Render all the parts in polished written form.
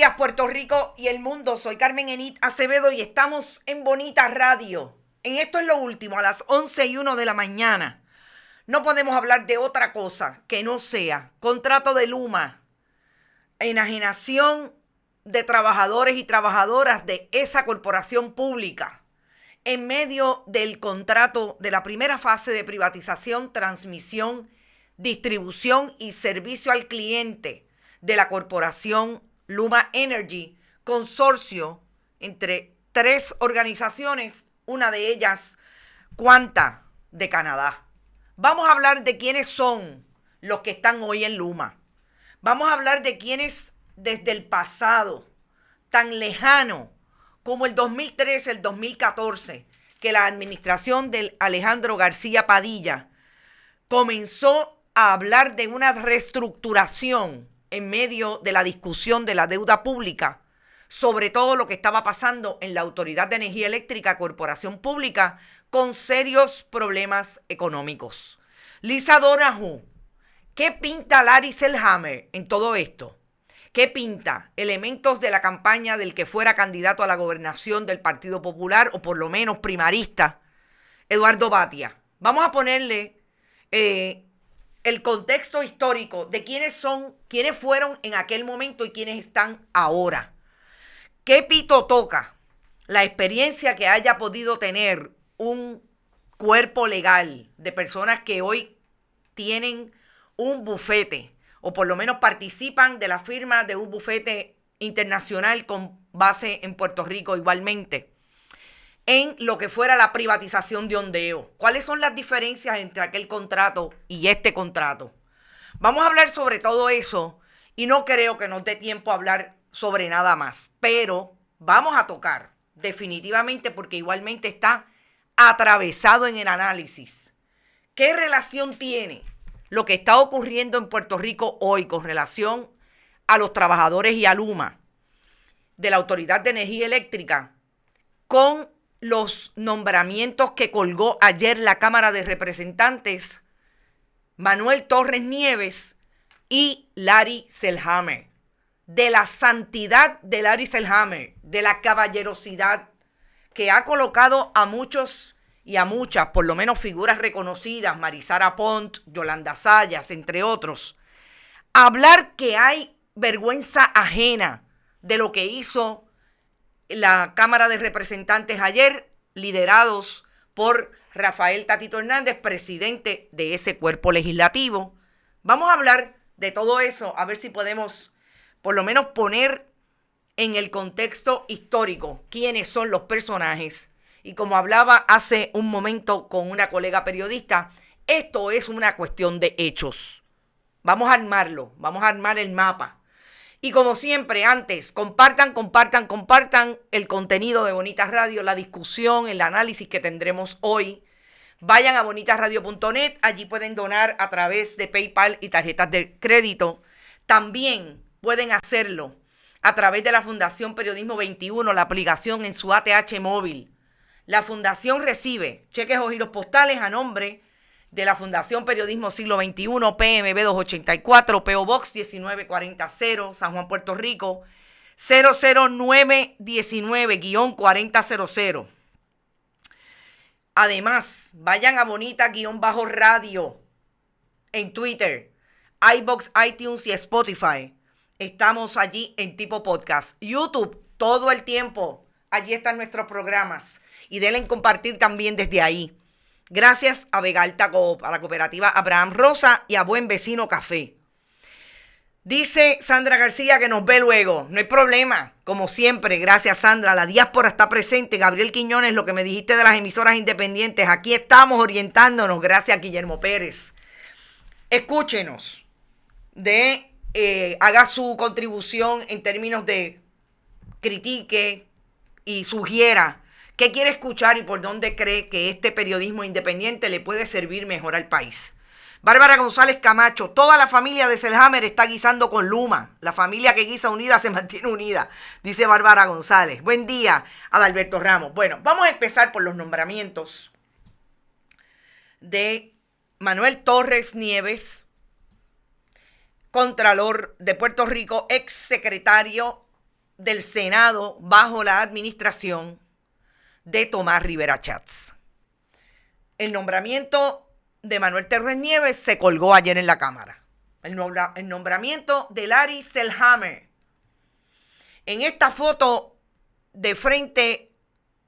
días, Puerto Rico y el mundo. Soy Carmen Enit Acevedo y estamos en Bonita Radio. En Esto es lo Último, a las 11:01 de la mañana. No podemos hablar de otra cosa que no sea contrato de Luma, enajenación de trabajadores y trabajadoras de esa corporación pública en medio del contrato de la primera fase de privatización, transmisión, distribución y servicio al cliente de la corporación Luma Energy, consorcio entre 3 organizaciones, una de ellas Quanta de Canadá. Vamos a hablar de quiénes son los que están hoy en Luma. Vamos a hablar de quiénes desde el pasado, tan lejano como el 2013, el 2014, que la administración de Alejandro García Padilla comenzó a hablar de una reestructuración en medio de la discusión de la deuda pública, sobre todo lo que estaba pasando en la Autoridad de Energía Eléctrica, corporación pública, con serios problemas económicos. Lisa Donoghue, ¿qué pinta Larry Selhammer en todo esto? ¿Qué pinta? Elementos de la campaña del que fuera candidato a la gobernación del Partido Popular, o por lo menos primarista, Eduardo Batia. Vamos a ponerle el contexto histórico de quiénes fueron en aquel momento y quiénes están ahora. ¿Qué pito toca la experiencia que haya podido tener un cuerpo legal de personas que hoy tienen un bufete, o por lo menos participan de la firma de un bufete internacional con base en Puerto Rico igualmente, en lo que fuera la privatización de Ondeo? ¿Cuáles son las diferencias entre aquel contrato y este contrato? Vamos a hablar sobre todo eso y no creo que nos dé tiempo a hablar sobre nada más, pero vamos a tocar definitivamente, porque igualmente está atravesado en el análisis. ¿Qué relación tiene lo que está ocurriendo en Puerto Rico hoy con relación a los trabajadores y a Luma de la Autoridad de Energía Eléctrica con los nombramientos que colgó ayer la Cámara de Representantes, Manuel Torres Nieves y Larry Selhammer? De la santidad de Larry Selhammer, de la caballerosidad que ha colocado a muchos y a muchas, por lo menos figuras reconocidas, Marisara Pont, Yolanda Sayas, entre otros, hablar que hay vergüenza ajena de lo que hizo la Cámara de Representantes ayer, liderados por Rafael Tatito Hernández, presidente de ese cuerpo legislativo. Vamos a hablar de todo eso, a ver si podemos por lo menos poner en el contexto histórico quiénes son los personajes. Y como hablaba hace un momento con una colega periodista, esto es una cuestión de hechos. Vamos a armarlo, vamos a armar el mapa. Y como siempre, antes, compartan el contenido de Bonita Radio, la discusión, el análisis que tendremos hoy. Vayan a bonitasradio.net, allí pueden donar a través de PayPal y tarjetas de crédito. También pueden hacerlo a través de la Fundación Periodismo 21, la aplicación en su ATH móvil. La Fundación recibe cheques o giros postales a nombre de la Fundación Periodismo Siglo XXI, PMB 284, PO Box 19400, San Juan, Puerto Rico, 00919-4000. Además, vayan a Bonita-Radio en Twitter, iVoox, iTunes y Spotify. Estamos allí en tipo podcast. YouTube, todo el tiempo. Allí están nuestros programas. Y denle en compartir también desde ahí. Gracias a Vegalta Coop, a la cooperativa Abraham Rosa y a Buen Vecino Café. Dice Sandra García que nos ve luego. No hay problema. Como siempre, gracias Sandra. La diáspora está presente. Gabriel Quiñones, lo que me dijiste de las emisoras independientes. Aquí estamos orientándonos. Gracias a Guillermo Pérez. Escúchenos. Haga su contribución en términos de critique y sugiera qué quiere escuchar y por dónde cree que este periodismo independiente le puede servir mejor al país. Bárbara González Camacho, toda la familia de Selhammer está guisando con Luma. La familia que guisa unida se mantiene unida, dice Bárbara González. Buen día, Adalberto Ramos. Bueno, vamos a empezar por los nombramientos de Manuel Torres Nieves, Contralor de Puerto Rico, ex secretario del Senado bajo la administración de Tomás Rivera Chats. El nombramiento de Manuel Torres Nieves se colgó ayer en la Cámara. El nombramiento de Larry Selhammer. En esta foto de frente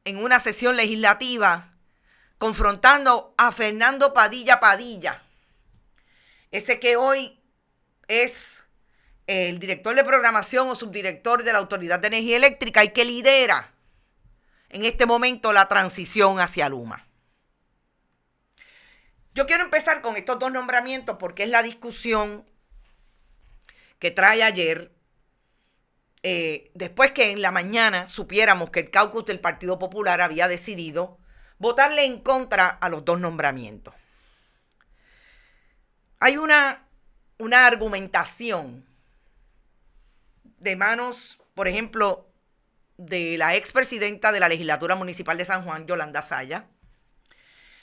en una sesión legislativa confrontando a Fernando Padilla Padilla, ese que hoy es el director de programación o subdirector de la Autoridad de Energía Eléctrica y que lidera en este momento la transición hacia Luma. Yo quiero empezar con estos dos nombramientos porque es la discusión que trae ayer, después que en la mañana supiéramos que el caucus del Partido Popular había decidido votarle en contra a los dos nombramientos. Hay una argumentación de manos, por ejemplo, de la expresidenta de la Legislatura Municipal de San Juan, Yolanda Saya,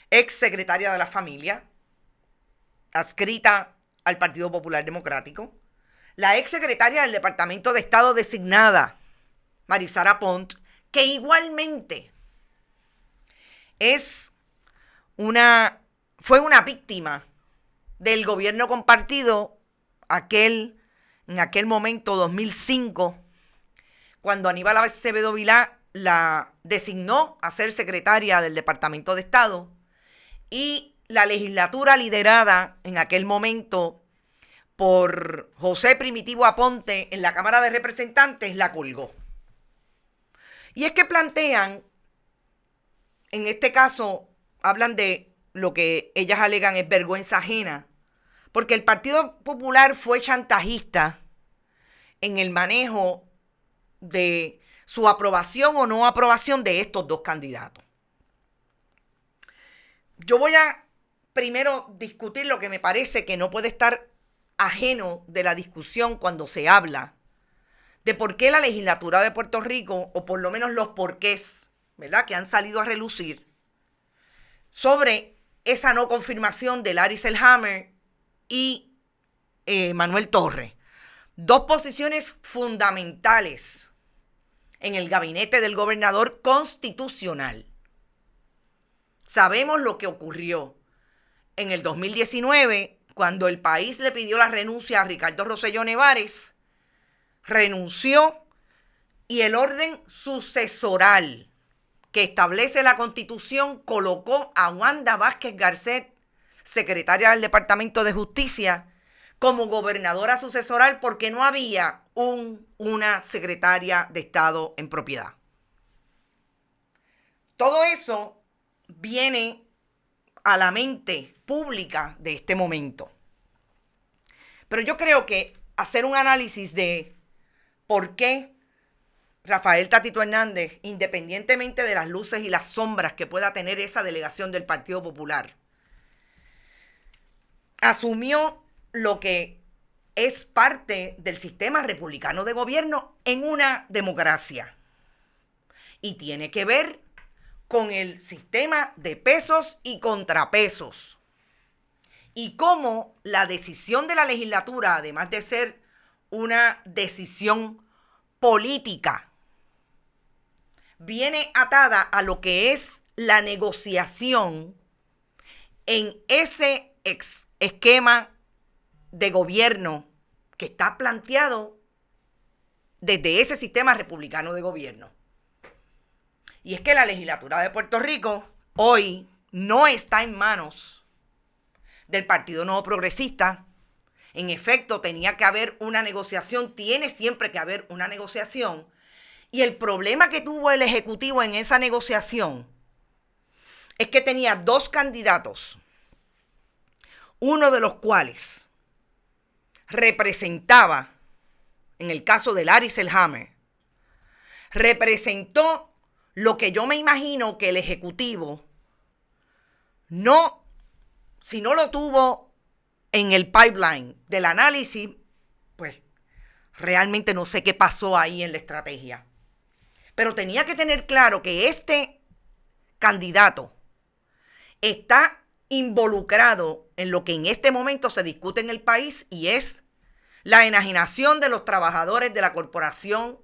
ex secretaria de la Familia, adscrita al Partido Popular Democrático, la ex secretaria del Departamento de Estado designada, Marisara Pont, que igualmente fue una víctima del gobierno compartido en aquel momento, 2005, cuando Aníbal Acevedo Vilá la designó a ser secretaria del Departamento de Estado y la legislatura liderada en aquel momento por José Primitivo Aponte en la Cámara de Representantes la colgó. Y es que plantean, en este caso, hablan de lo que ellas alegan es vergüenza ajena, porque el Partido Popular fue chantajista en el manejo de su aprobación o no aprobación de estos dos candidatos. Yo voy a primero discutir lo que me parece que no puede estar ajeno de la discusión cuando se habla de por qué la legislatura de Puerto Rico, o por lo menos los porqués, ¿verdad?, que han salido a relucir sobre esa no confirmación de Larry Selhammer y Manuel Torres. Dos posiciones fundamentales en el gabinete del gobernador constitucional. Sabemos lo que ocurrió en el 2019 cuando el país le pidió la renuncia a Ricardo Rosselló Nevares. Renunció y el orden sucesoral que establece la Constitución colocó a Wanda Vázquez Garcet, secretaria del Departamento de Justicia, como gobernadora sucesoral porque no había una secretaria de Estado en propiedad. Todo eso viene a la mente pública de este momento. Pero yo creo que hacer un análisis de por qué Rafael Tatito Hernández, independientemente de las luces y las sombras que pueda tener esa delegación del Partido Popular, asumió lo que es parte del sistema republicano de gobierno en una democracia. Y tiene que ver con el sistema de pesos y contrapesos. Y cómo la decisión de la legislatura, además de ser una decisión política, viene atada a lo que es la negociación en ese esquema de gobierno que está planteado desde ese sistema republicano de gobierno. Y es que la legislatura de Puerto Rico hoy no está en manos del Partido Nuevo Progresista. En efecto, tenía que haber una negociación, tiene siempre que haber una negociación. Y el problema que tuvo el Ejecutivo en esa negociación es que tenía dos candidatos, uno de los cuales representaba, en el caso de Larry Selhammer, representó lo que yo me imagino que el Ejecutivo si no lo tuvo en el pipeline del análisis, pues realmente no sé qué pasó ahí en la estrategia. Pero tenía que tener claro que este candidato está involucrado en lo que en este momento se discute en el país y es la enajenación de los trabajadores de la corporación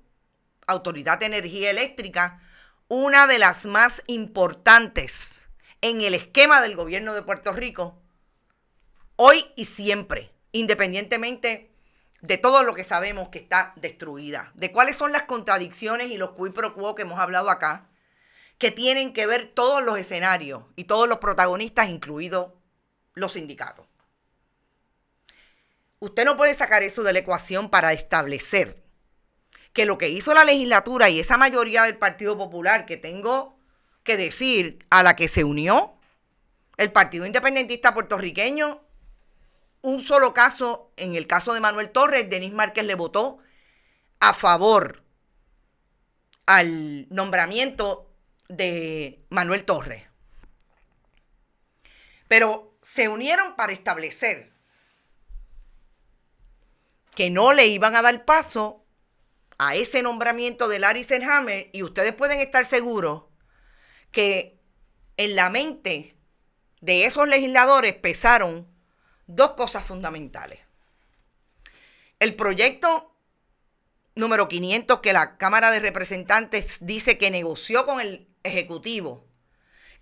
Autoridad de Energía Eléctrica, una de las más importantes en el esquema del gobierno de Puerto Rico, hoy y siempre, independientemente de todo lo que sabemos que está destruida, de cuáles son las contradicciones y los quid pro quo que hemos hablado acá, que tienen que ver todos los escenarios y todos los protagonistas, incluidos los sindicatos. Usted no puede sacar eso de la ecuación para establecer que lo que hizo la legislatura y esa mayoría del Partido Popular, que tengo que decir, a la que se unió el Partido Independentista Puertorriqueño, un solo caso, en el caso de Manuel Torres, Denis Márquez le votó a favor al nombramiento de Manuel Torres. Pero se unieron para establecer que no le iban a dar paso a ese nombramiento de Larry Selhammer, y ustedes pueden estar seguros que en la mente de esos legisladores pesaron dos cosas fundamentales. El proyecto número 500 que la Cámara de Representantes dice que negoció con el Ejecutivo,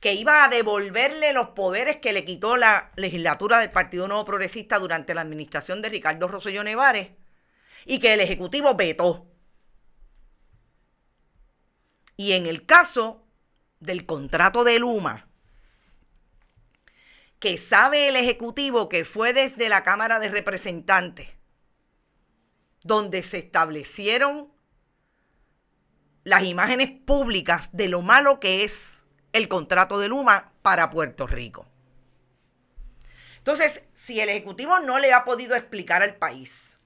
que iba a devolverle los poderes que le quitó la legislatura del Partido Nuevo Progresista durante la administración de Ricardo Rosselló Nevares, y que el Ejecutivo vetó. Y en el caso del contrato de Luma, que sabe el Ejecutivo que fue desde la Cámara de Representantes donde se establecieron las imágenes públicas de lo malo que es el contrato de Luma para Puerto Rico. Entonces, si el Ejecutivo no le ha podido explicar al país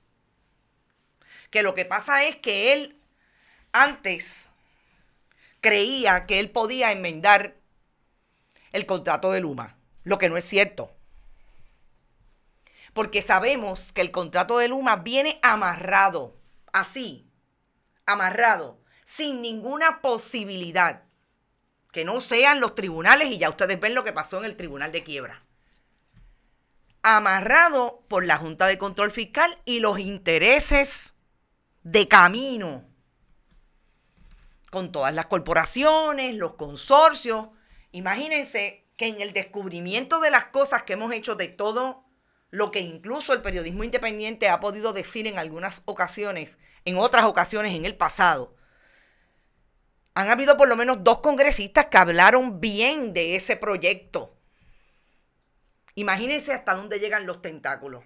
que lo que pasa es que él antes creía que él podía enmendar el contrato de Luma, lo que no es cierto. Porque sabemos que el contrato de Luma viene amarrado, así, amarrado, sin ninguna posibilidad, que no sean los tribunales, y ya ustedes ven lo que pasó en el Tribunal de Quiebra. Amarrado por la Junta de Control Fiscal y los intereses de camino con todas las corporaciones, los consorcios. Imagínense que en el descubrimiento de las cosas que hemos hecho, de todo lo que incluso el periodismo independiente ha podido decir en algunas ocasiones, en otras ocasiones en el pasado, han habido por lo menos 2 congresistas que hablaron bien de ese proyecto. Imagínense hasta dónde llegan los tentáculos.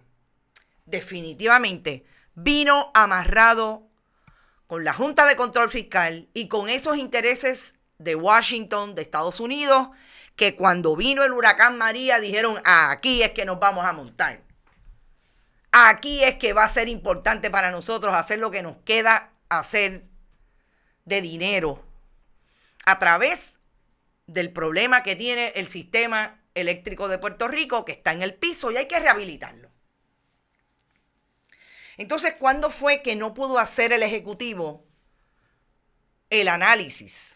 Definitivamente vino amarrado con la Junta de Control Fiscal y con esos intereses de Washington, de Estados Unidos, que cuando vino el huracán María dijeron: aquí es que nos vamos a montar. Aquí es que va a ser importante para nosotros hacer lo que nos queda hacer de dinero a través del problema que tiene el sistema eléctrico de Puerto Rico, que está en el piso y hay que rehabilitarlo. Entonces, ¿cuándo fue que no pudo hacer el Ejecutivo el análisis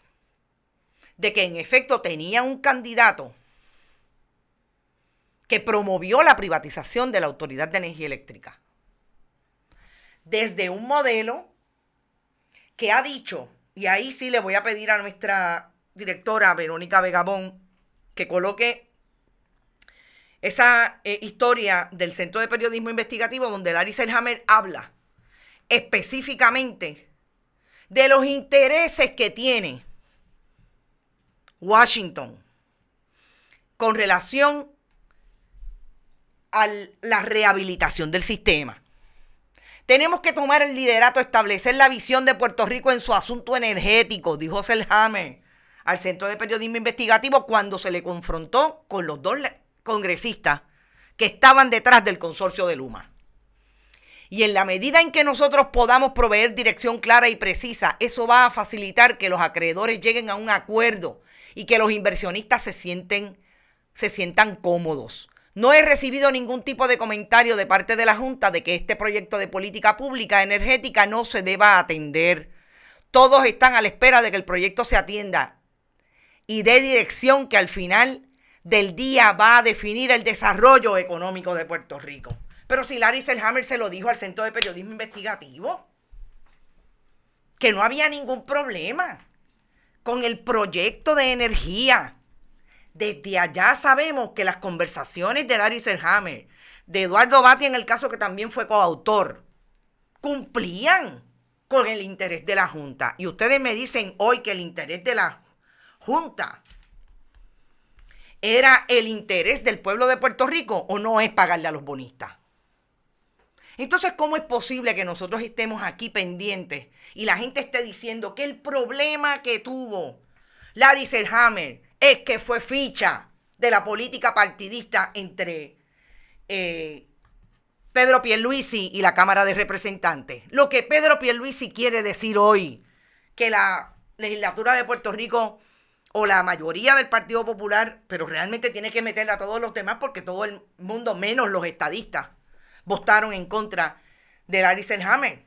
de que en efecto tenía un candidato que promovió la privatización de la Autoridad de Energía Eléctrica? Desde un modelo que ha dicho, y ahí sí le voy a pedir a nuestra directora Verónica Vegabón que coloque esa historia del Centro de Periodismo Investigativo, donde Larry Selhammer habla específicamente de los intereses que tiene Washington con relación a la rehabilitación del sistema. Tenemos que tomar el liderato, establecer la visión de Puerto Rico en su asunto energético, dijo Selhammer al Centro de Periodismo Investigativo cuando se le confrontó con los 2 congresistas que estaban detrás del consorcio de Luma. Y en la medida en que nosotros podamos proveer dirección clara y precisa, eso va a facilitar que los acreedores lleguen a un acuerdo y que los inversionistas se sientan cómodos. No he recibido ningún tipo de comentario de parte de la Junta de que este proyecto de política pública energética no se deba atender. Todos están a la espera de que el proyecto se atienda y dé dirección que al final del día va a definir el desarrollo económico de Puerto Rico. Pero si Larry Selhammer se lo dijo al Centro de Periodismo Investigativo, que no había ningún problema con el proyecto de energía. Desde allá sabemos que las conversaciones de Larry Selhammer, de Eduardo Batia en el caso que también fue coautor, cumplían con el interés de la Junta. Y ustedes me dicen hoy que el interés de la Junta era el interés del pueblo de Puerto Rico, o no es pagarle a los bonistas. Entonces, ¿cómo es posible que nosotros estemos aquí pendientes y la gente esté diciendo que el problema que tuvo Larry Selhammer es que fue ficha de la política partidista entre Pedro Pierluisi y la Cámara de Representantes? Lo que Pedro Pierluisi quiere decir hoy, que la legislatura de Puerto Rico o la mayoría del Partido Popular, pero realmente tiene que meterle a todos los demás porque todo el mundo, menos los estadistas, votaron en contra de Larry Selhammer.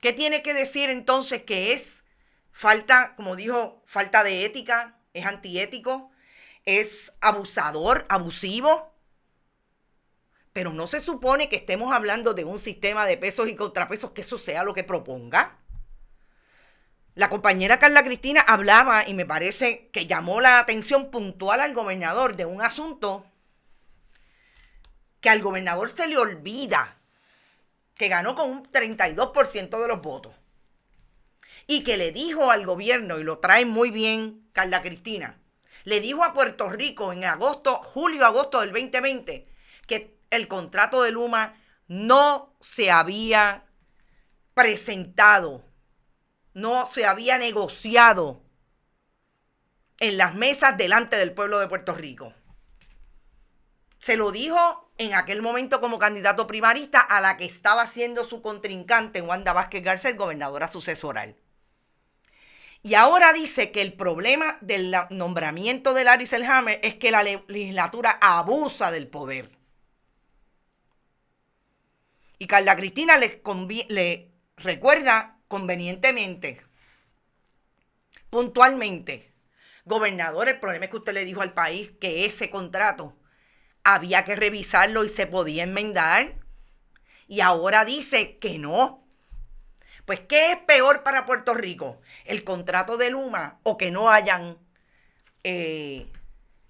¿Qué tiene que decir entonces? Que es falta, como dijo, falta de ética, es antiético, es abusador, abusivo. Pero no se supone que estemos hablando de un sistema de pesos y contrapesos, que eso sea lo que proponga. La compañera Carla Cristina hablaba, y me parece que llamó la atención puntual al gobernador de un asunto que al gobernador se le olvida, que ganó con un 32% de los votos, y que le dijo al gobierno, y lo trae muy bien Carla Cristina, le dijo a Puerto Rico en julio-agosto del 2020, que el contrato de Luma no se había presentado, no se había negociado en las mesas delante del pueblo de Puerto Rico. Se lo dijo en aquel momento como candidato primarista a la que estaba siendo su contrincante, Wanda Vázquez Garcet, gobernadora sucesoral. Y ahora dice que el problema del nombramiento de Larry Selhammer es que la legislatura abusa del poder. Y Carla Cristina le recuerda convenientemente, puntualmente, gobernador, el problema es que usted le dijo al país que ese contrato había que revisarlo y se podía enmendar, y ahora dice que no. Pues, ¿qué es peor para Puerto Rico? ¿El contrato de Luma o que no hayan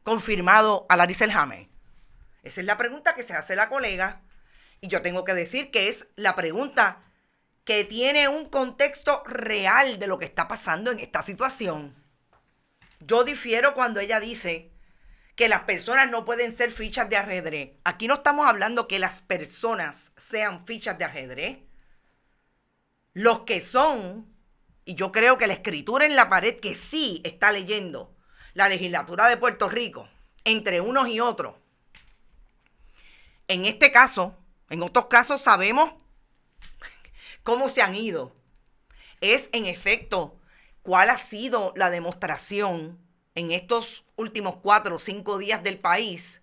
confirmado a Larry Selhammer? Esa es la pregunta que se hace la colega, y yo tengo que decir que es la pregunta que tiene un contexto real de lo que está pasando en esta situación. Yo difiero cuando ella dice que las personas no pueden ser fichas de ajedrez. Aquí no estamos hablando que las personas sean fichas de ajedrez. Los que son, y yo creo que la escritura en la pared que sí está leyendo la legislatura de Puerto Rico, entre unos y otros, en este caso, en otros casos sabemos cómo se han ido. Es en efecto cuál ha sido la demostración en estos últimos 4 o 5 días del país,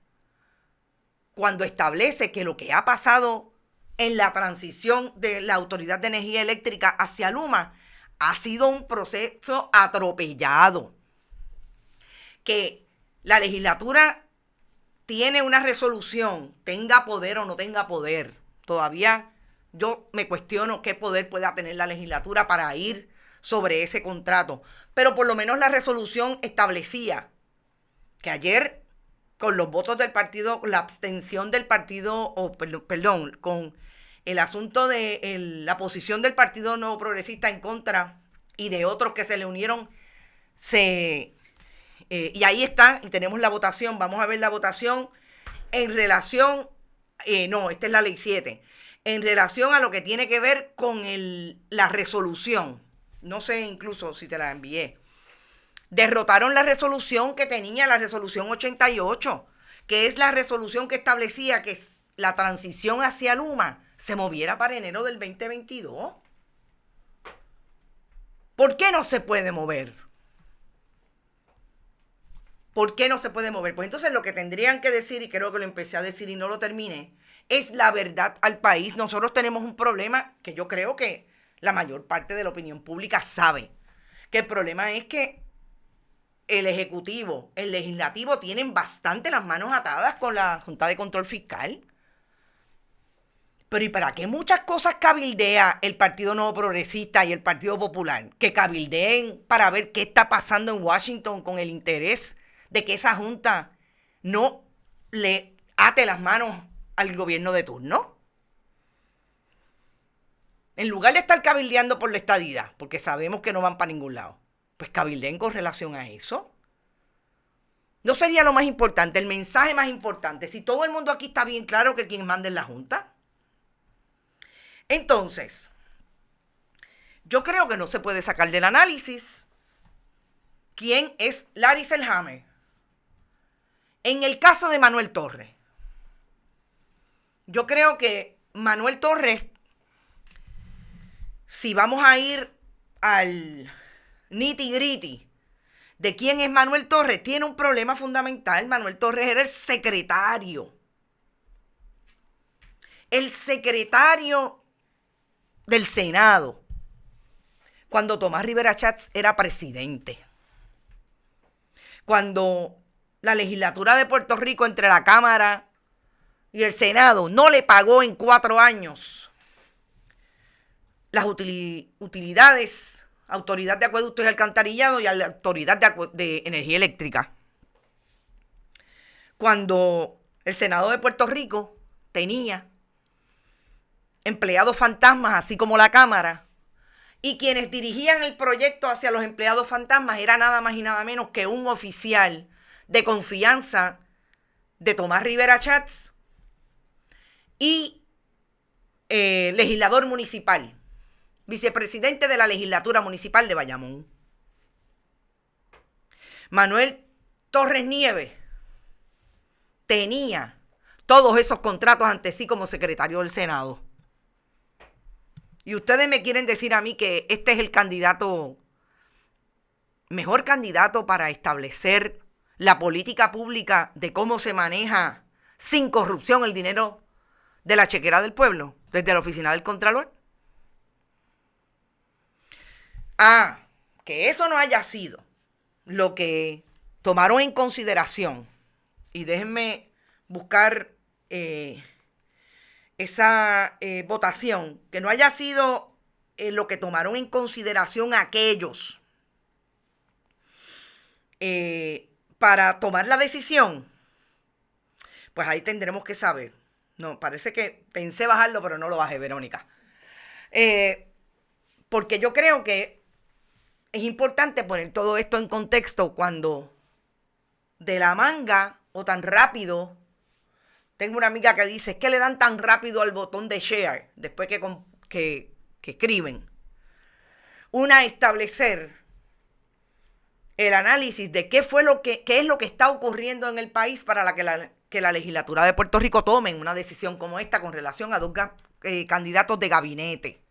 cuando establece que lo que ha pasado en la transición de la Autoridad de Energía Eléctrica hacia Luma ha sido un proceso atropellado. Que la legislatura tiene una resolución, tenga poder o no tenga poder. Todavía yo me cuestiono qué poder pueda tener la legislatura para ir sobre ese contrato. Pero por lo menos la resolución establecía que ayer, con los votos del partido, la abstención del partido, con el asunto de la posición del Partido Nuevo Progresista en contra y de otros que se le unieron, y ahí está, y tenemos la votación. Vamos a ver la votación en relación, esta es la ley 7, en relación a lo que tiene que ver con la resolución. No sé incluso si te la envié. Derrotaron la resolución que tenía, la resolución 88, que es la resolución que establecía que la transición hacia Luma se moviera para enero del 2022. ¿Por qué no se puede mover? ¿Por qué no se puede mover? Pues entonces lo que tendrían que decir, y creo que lo empecé a decir y no lo terminé, es la verdad al país. Nosotros tenemos un problema que yo creo que la mayor parte de la opinión pública sabe, que el problema es que el Ejecutivo, el Legislativo tienen bastante las manos atadas con la Junta de Control Fiscal. Pero ¿y para qué muchas cosas cabildea el Partido Nuevo Progresista y el Partido Popular? Que cabildeen para ver qué está pasando en Washington con el interés de que esa junta no le ate las manos al gobierno de turno. En lugar de estar cabildeando por la estadidad, porque sabemos que no van para ningún lado, pues cabildeen con relación a eso. ¿No sería lo más importante, el mensaje más importante, si todo el mundo aquí está bien claro que quien manda es la junta? Entonces, yo creo que no se puede sacar del análisis quién es Larry Selhammer. En el caso de Manuel Torres, yo creo que Manuel Torres, si vamos a ir al nitty-gritty de quién es Manuel Torres, tiene un problema fundamental. Manuel Torres era el secretario del Senado cuando Tomás Rivera Schatz era presidente. Cuando la legislatura de Puerto Rico, entre la Cámara y el Senado, no le pagó en 4 años las utilidades, Autoridad de Acueductos y Alcantarillado y a la Autoridad de Energía Eléctrica. Cuando el Senado de Puerto Rico tenía empleados fantasmas, así como la Cámara, y quienes dirigían el proyecto hacia los empleados fantasmas era nada más y nada menos que un oficial de confianza de Tomás Rivera Schatz y legislador municipal, vicepresidente de la legislatura municipal de Bayamón. Manuel Torres Nieves tenía todos esos contratos ante sí como secretario del Senado. Y ustedes me quieren decir a mí que este es el mejor candidato para establecer la política pública de cómo se maneja sin corrupción el dinero de la chequera del pueblo, desde la oficina del Contralor. Que eso no haya sido lo que tomaron en consideración, y déjenme buscar esa votación, que no haya sido lo que tomaron en consideración aquellos para tomar la decisión, pues ahí tendremos que saber. No, parece que pensé bajarlo, pero no lo bajé, Verónica. Porque yo creo que es importante poner todo esto en contexto cuando de la manga o tan rápido, tengo una amiga que dice, es que le dan tan rápido al botón de share después que escriben. Establecer el análisis de qué es lo que está ocurriendo en el país para que la legislatura de Puerto Rico tome una decisión como esta con relación a 2 candidatos de gabinete.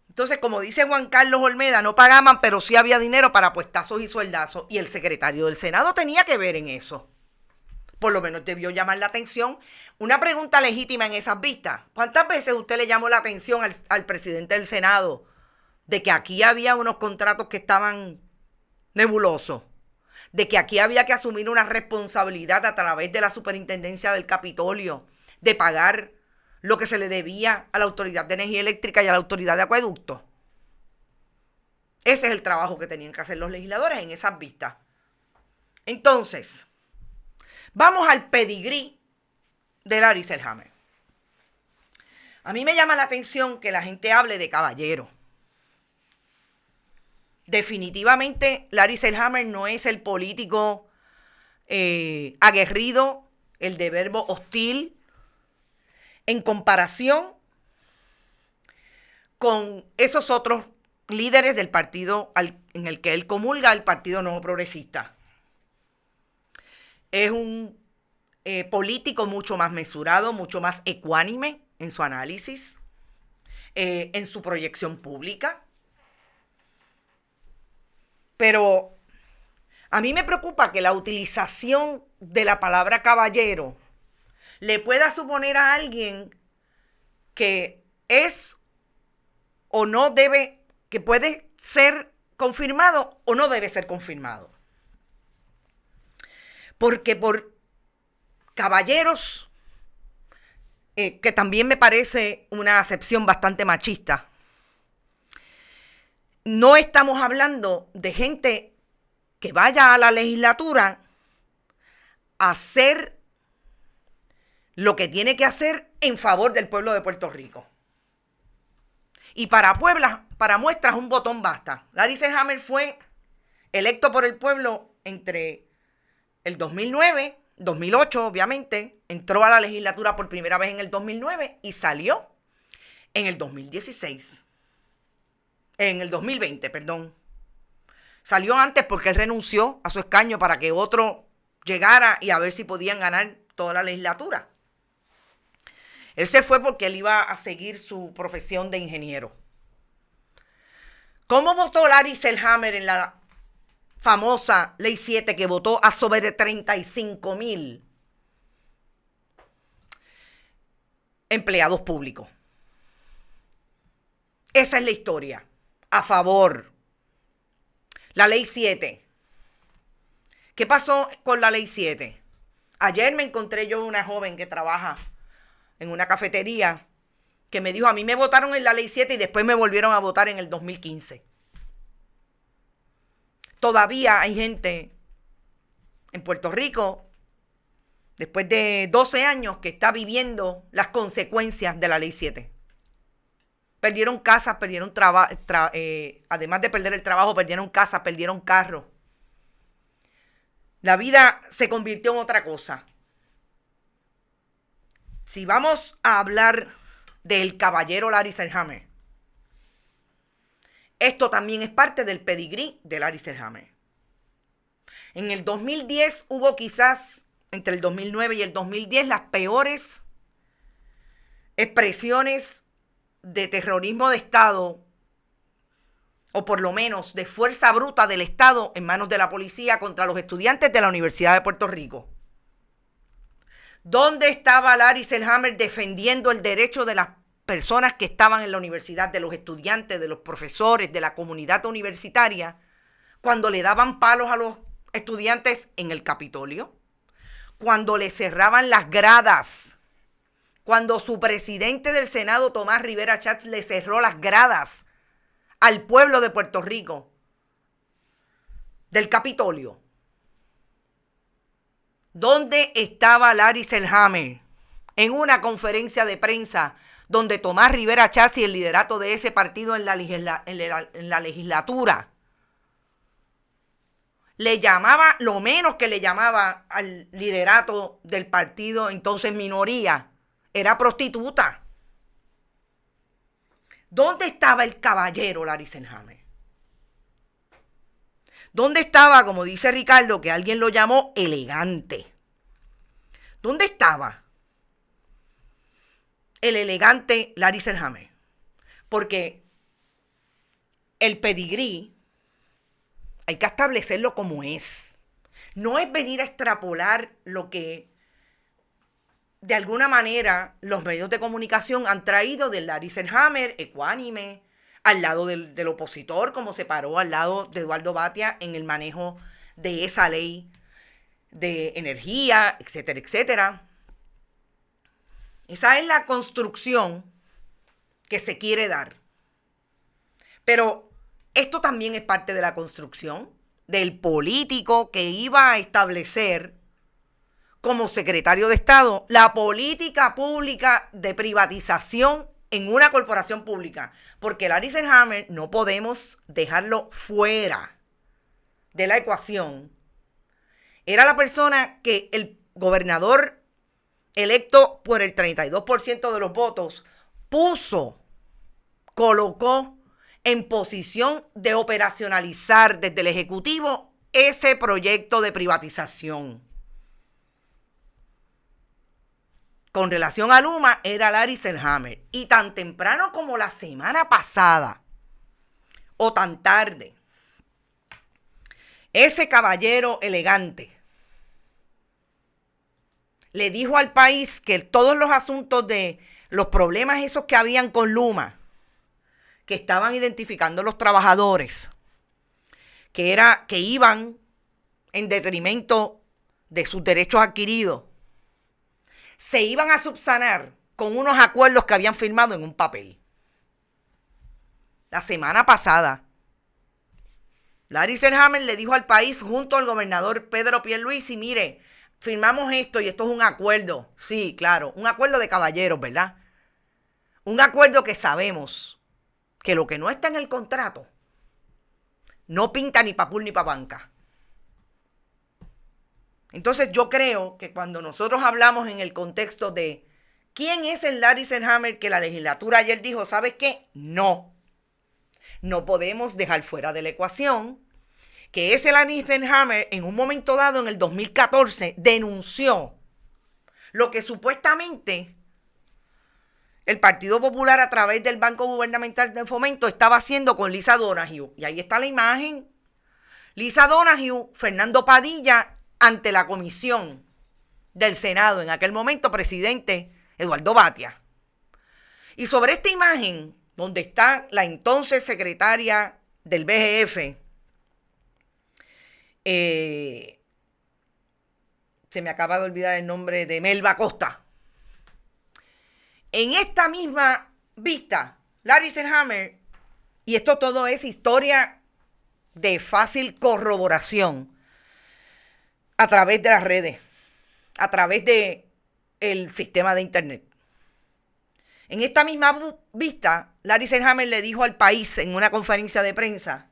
Entonces, como dice Juan Carlos Olmeda, no pagaban, pero sí había dinero para puestazos y sueldazos. Y el secretario del Senado tenía que ver en eso. Por lo menos debió llamar la atención. Una pregunta legítima en esas vistas. ¿Cuántas veces usted le llamó la atención al presidente del Senado de que aquí había unos contratos que estaban nebulosos? De que aquí había que asumir una responsabilidad a través de la superintendencia del Capitolio de pagar lo que se le debía a la Autoridad de Energía Eléctrica y a la Autoridad de Acueductos. Ese es el trabajo que tenían que hacer los legisladores en esas vistas. Entonces, vamos al pedigrí de Larry Selhammer. A mí me llama la atención que la gente hable de caballero. Definitivamente, Larry Selhammer no es el político aguerrido, el de verbo hostil, en comparación con esos otros líderes del partido en el que él comulga, el Partido Nuevo Progresista. Es un político mucho más mesurado, mucho más ecuánime en su análisis, en su proyección pública. Pero a mí me preocupa que la utilización de la palabra caballero le pueda suponer a alguien que es o no debe, que puede ser confirmado o no debe ser confirmado. Porque por caballeros que también me parece una acepción bastante machista. No estamos hablando de gente que vaya a la legislatura a hacer lo que tiene que hacer en favor del pueblo de Puerto Rico. Y para Puebla, para muestras, un botón basta. Larry Selhammer fue electo por el pueblo entre el 2009, 2008 obviamente, entró a la legislatura por primera vez en el 2009 y salió en el 2016. En el 2020, perdón. Salió antes porque él renunció a su escaño para que otro llegara y a ver si podían ganar toda la legislatura. Él se fue porque él iba a seguir su profesión de ingeniero. ¿Cómo votó Larry Selhammer en la famosa Ley 7 que votó a sobre 35,000 empleados públicos? Esa es la historia. A favor. La Ley 7. ¿Qué pasó con la Ley 7? Ayer me encontré yo una joven que trabaja en una cafetería que me dijo, a mí me votaron en la Ley 7 y después me volvieron a votar en el 2015. Todavía hay gente en Puerto Rico, después de 12 años, que está viviendo las consecuencias de la Ley 7. Perdieron casas, perdieron trabajo, además de perder el trabajo, perdieron casas, perdieron carros. La vida se convirtió en otra cosa. Si vamos a hablar del caballero Larry Selhammer, esto también es parte del pedigrí de Larry Selhammer. En el 2010 hubo quizás, entre el 2009 y el 2010, las peores expresiones de terrorismo de Estado, o por lo menos de fuerza bruta del Estado en manos de la policía contra los estudiantes de la Universidad de Puerto Rico. ¿Dónde estaba Larry Selhammer defendiendo el derecho de las personas que estaban en la universidad, de los estudiantes, de los profesores, de la comunidad universitaria, cuando le daban palos a los estudiantes en el Capitolio? Cuando le cerraban las gradas, cuando su presidente del Senado, Tomás Rivera Chats, le cerró las gradas al pueblo de Puerto Rico del Capitolio. ¿Dónde estaba Larry Selhammer en una conferencia de prensa donde Tomás Rivera Chats y el liderato de ese partido en la legislatura le llamaba, lo menos que le llamaba al liderato del partido entonces minoría, era prostituta? ¿Dónde estaba el caballero Larry Selhammer? ¿Dónde estaba, como dice Ricardo, que alguien lo llamó elegante? ¿Dónde estaba el elegante Larry Selhammer? Porque el pedigrí hay que establecerlo como es. No es venir a extrapolar lo que de alguna manera los medios de comunicación han traído de Larry Selhammer, ecuánime, al lado del opositor, como se paró al lado de Eduardo Batia en el manejo de esa ley de energía, etcétera, etcétera. Esa es la construcción que se quiere dar. Pero esto también es parte de la construcción del político que iba a establecer como secretario de Estado la política pública de privatización en una corporación pública. Porque Larry Selhammer no podemos dejarlo fuera de la ecuación. Era la persona que el gobernador electo por el 32% de los votos colocó en posición de operacionalizar desde el Ejecutivo ese proyecto de privatización. Con relación a Luma, era Larry Selhammer. Y tan temprano como la semana pasada, o tan tarde, ese caballero elegante le dijo al país que todos los asuntos de los problemas esos que habían con Luma, que estaban identificando los trabajadores, que iban en detrimento de sus derechos adquiridos, se iban a subsanar con unos acuerdos que habían firmado en un papel. La semana pasada, Larry Selhammer le dijo al país junto al gobernador Pedro Pierluisi, mire, firmamos esto y esto es un acuerdo. Sí, claro, un acuerdo de caballeros, ¿verdad? Un acuerdo que sabemos que lo que no está en el contrato no pinta ni pa' pool ni pa' banca. Entonces yo creo que cuando nosotros hablamos en el contexto de quién es el Larry Selhammer que la legislatura ayer dijo, ¿sabes qué? No podemos dejar fuera de la ecuación que ese Larry Selhammer en un momento dado en el 2014 denunció lo que supuestamente el Partido Popular a través del Banco Gubernamental de Fomento estaba haciendo con Lisa Donoghue. Y ahí está la imagen. Lisa Donoghue, Fernando Padilla, ante la comisión del Senado, en aquel momento presidente Eduardo Batia. Y sobre esta imagen, donde está la entonces secretaria del BGF, se me acaba de olvidar el nombre de Melba Costa. En esta misma vista, Larry Selhammer, y esto todo es historia de fácil corroboración a través de las redes, a través del sistema de internet. En esta misma vista, Larry Selhammer le dijo al país en una conferencia de prensa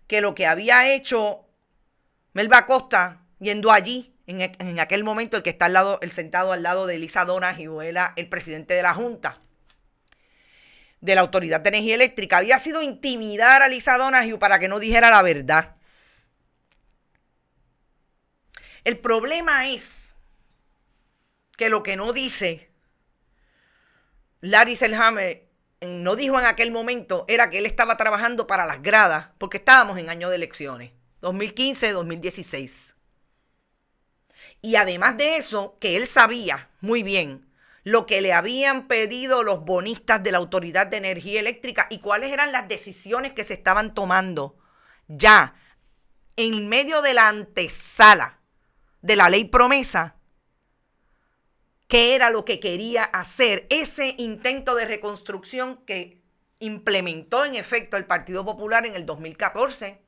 que lo que había hecho Melba Costa yendo allí, en aquel momento el que está al lado, el sentado al lado de Lisa Donoghue, era el presidente de la Junta de la Autoridad de Energía Eléctrica, había sido intimidar a Lisa Donoghue para que no dijera la verdad. El problema es que lo que no dice Larry Selhammer, no dijo en aquel momento, era que él estaba trabajando para las gradas, porque estábamos en año de elecciones, 2015-2016. Y además de eso, que él sabía muy bien lo que le habían pedido los bonistas de la Autoridad de Energía Eléctrica y cuáles eran las decisiones que se estaban tomando ya en medio de la antesala de la ley promesa, qué era lo que quería hacer ese intento de reconstrucción que implementó en efecto el Partido Popular en el 2014,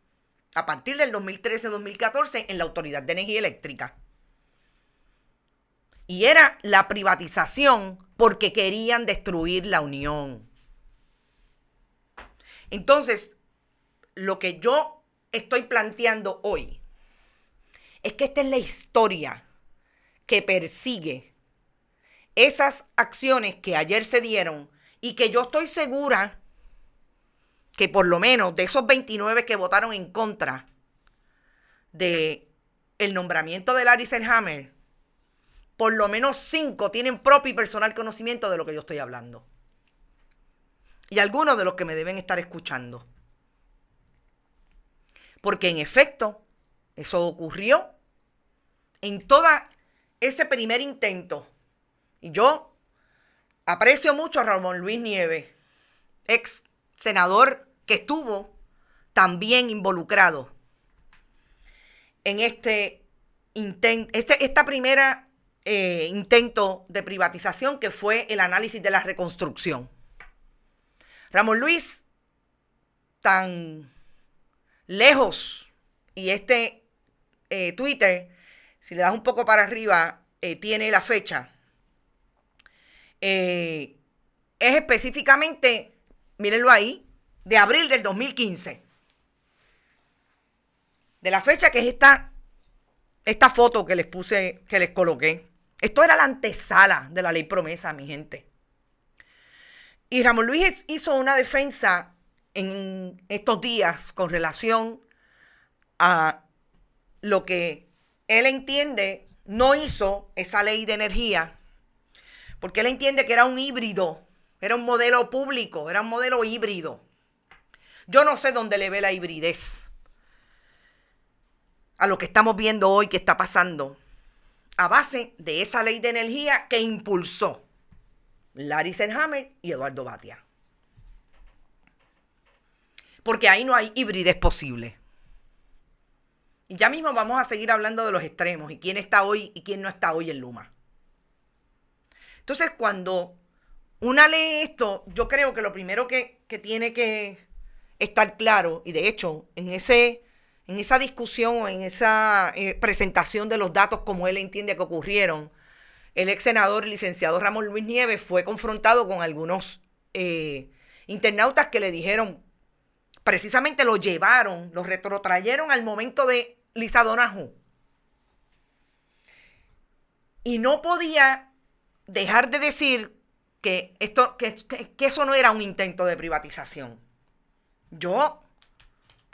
a partir del 2013-2014 en la Autoridad de Energía Eléctrica. Y era la privatización porque querían destruir la unión. Entonces, lo que yo estoy planteando hoy es que esta es la historia que persigue esas acciones que ayer se dieron y que yo estoy segura que por lo menos de esos 29 que votaron en contra de el nombramiento de Larry Selhammer, por lo menos 5 tienen propio y personal conocimiento de lo que yo estoy hablando. Y algunos de los que me deben estar escuchando. Porque en efecto, eso ocurrió en todo ese primer intento. Y yo aprecio mucho a Ramón Luis Nieves, ex senador que estuvo también involucrado en esta primera intento de privatización que fue el análisis de la reconstrucción. Ramón Luis, tan lejos, y Twitter, si le das un poco para arriba, tiene la fecha. Es específicamente, mírenlo ahí, de abril del 2015. De la fecha que es esta foto que les puse, que les coloqué. Esto era la antesala de la ley promesa, mi gente. Y Ramón Luis hizo una defensa en estos días con relación a lo que él entiende no hizo esa ley de energía, porque él entiende que era un híbrido, era un modelo público, era un modelo híbrido. Yo no sé dónde le ve la hibridez a lo que estamos viendo hoy que está pasando a base de esa ley de energía que impulsó Larry Selhammer y Eduardo Batia. Porque ahí no hay hibridez posible. Y ya mismo vamos a seguir hablando de los extremos y quién está hoy y quién no está hoy en Luma. Entonces, cuando una lee esto, yo creo que lo primero que tiene que estar claro, y de hecho, en esa discusión o en esa presentación de los datos como él entiende que ocurrieron, el ex senador licenciado Ramón Luis Nieves fue confrontado con algunos internautas que le dijeron, precisamente lo llevaron, lo retrotrayeron al momento de Lisa Donahoe. Y no podía dejar de decir que eso no era un intento de privatización. Yo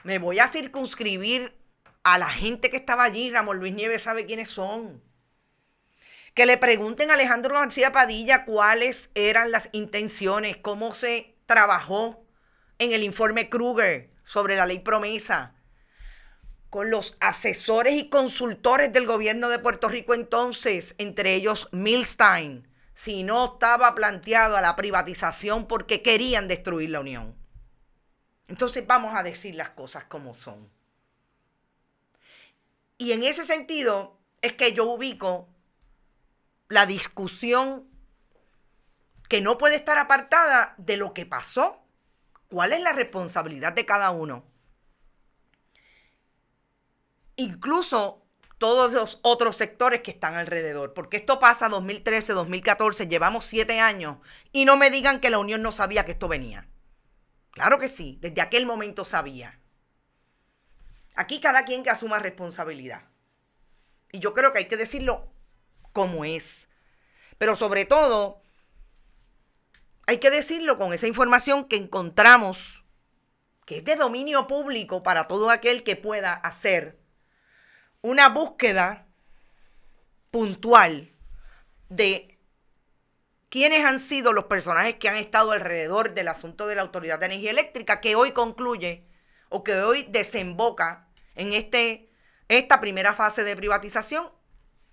me voy a circunscribir a la gente que estaba allí. Ramón Luis Nieves sabe quiénes son. Que le pregunten a Alejandro García Padilla cuáles eran las intenciones, cómo se trabajó en el informe Kruger sobre la ley promesa, con los asesores y consultores del gobierno de Puerto Rico entonces, entre ellos Milstein, si no estaba planteado a la privatización porque querían destruir la Unión. Entonces vamos a decir las cosas como son. Y en ese sentido es que yo ubico la discusión que no puede estar apartada de lo que pasó. ¿Cuál es la responsabilidad de cada uno? Incluso todos los otros sectores que están alrededor. Porque esto pasa 2013, 2014, llevamos 7 años y no me digan que la Unión no sabía que esto venía. Claro que sí, desde aquel momento sabía. Aquí cada quien que asuma responsabilidad. Y yo creo que hay que decirlo como es. Pero sobre todo, hay que decirlo con esa información que encontramos, que es de dominio público para todo aquel que pueda hacer una búsqueda puntual de quiénes han sido los personajes que han estado alrededor del asunto de la Autoridad de Energía Eléctrica, que hoy concluye o que hoy desemboca en esta primera fase de privatización